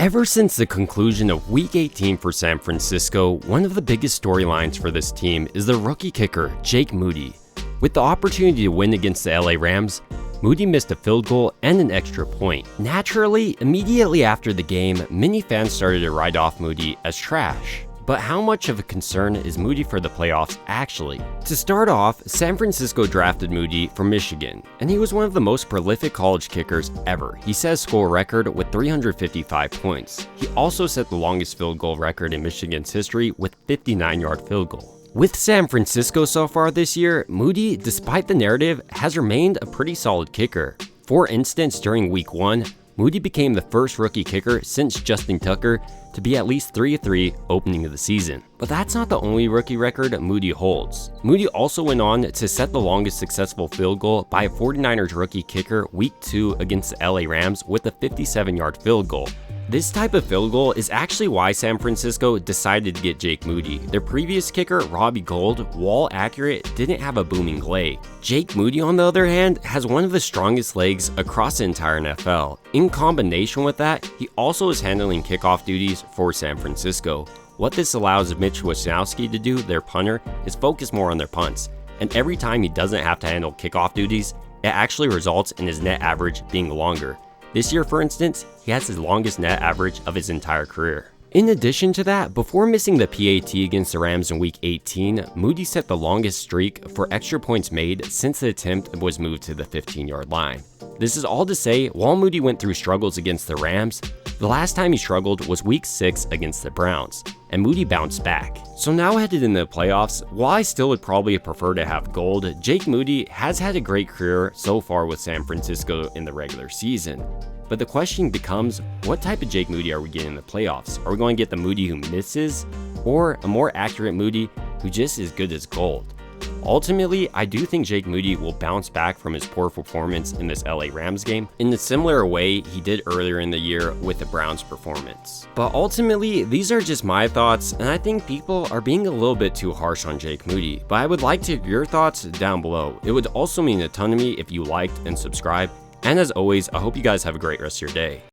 Ever since the conclusion of Week 18 for San Francisco, one of the biggest storylines for this team is the rookie kicker, Jake Moody. With the opportunity to win against the LA Rams, Moody missed a field goal and an extra point. Naturally, immediately after the game, many fans started to write off Moody as trash. But how much of a concern is Moody for the playoffs actually? To start off, San Francisco drafted Moody from Michigan, and he was one of the most prolific college kickers ever. He set a school record with 355 points. He also set the longest field goal record in Michigan's history with a 59-yard field goal. With San Francisco so far this year, Moody, despite the narrative, has remained a pretty solid kicker. For instance, during Week 1, Moody became the first rookie kicker since Justin Tucker to be at least 3-3 opening of the season. But that's not the only rookie record Moody holds. Moody also went on to set the longest successful field goal by a 49ers rookie kicker Week 2 against the LA Rams with a 57-yard field goal. This type of field goal is actually why San Francisco decided to get Jake Moody. Their previous kicker, Robbie Gould, while accurate, didn't have a booming leg. Jake Moody, on the other hand, has one of the strongest legs across the entire NFL. In combination with that, he also is handling kickoff duties for San Francisco. What this allows Mitch Wisnowski to do, their punter, is focus more on their punts. And every time he doesn't have to handle kickoff duties, it actually results in his net average being longer. This year, for instance, he has his longest net average of his entire career. In addition to that, before missing the PAT against the Rams in Week 18, Moody set the longest streak for extra points made since the attempt was moved to the 15-yard line. This is all to say, while Moody went through struggles against the Rams, the last time he struggled was Week 6 against the Browns, and Moody bounced back. So now headed into the playoffs, while I still would probably prefer to have Gould, Jake Moody has had a great career so far with San Francisco in the regular season. But the question becomes, what type of Jake Moody are we getting in the playoffs? Are we going to get the Moody who misses, or a more accurate Moody who just is good as gold? Ultimately, I do think Jake Moody will bounce back from his poor performance in this LA Rams game in a similar way he did earlier in the year with the Browns performance. But ultimately, these are just my thoughts, and I think people are being a little bit too harsh on Jake Moody. But I would like to hear your thoughts down below. It would also mean a ton to me if you liked and subscribed. And as always, I hope you guys have a great rest of your day.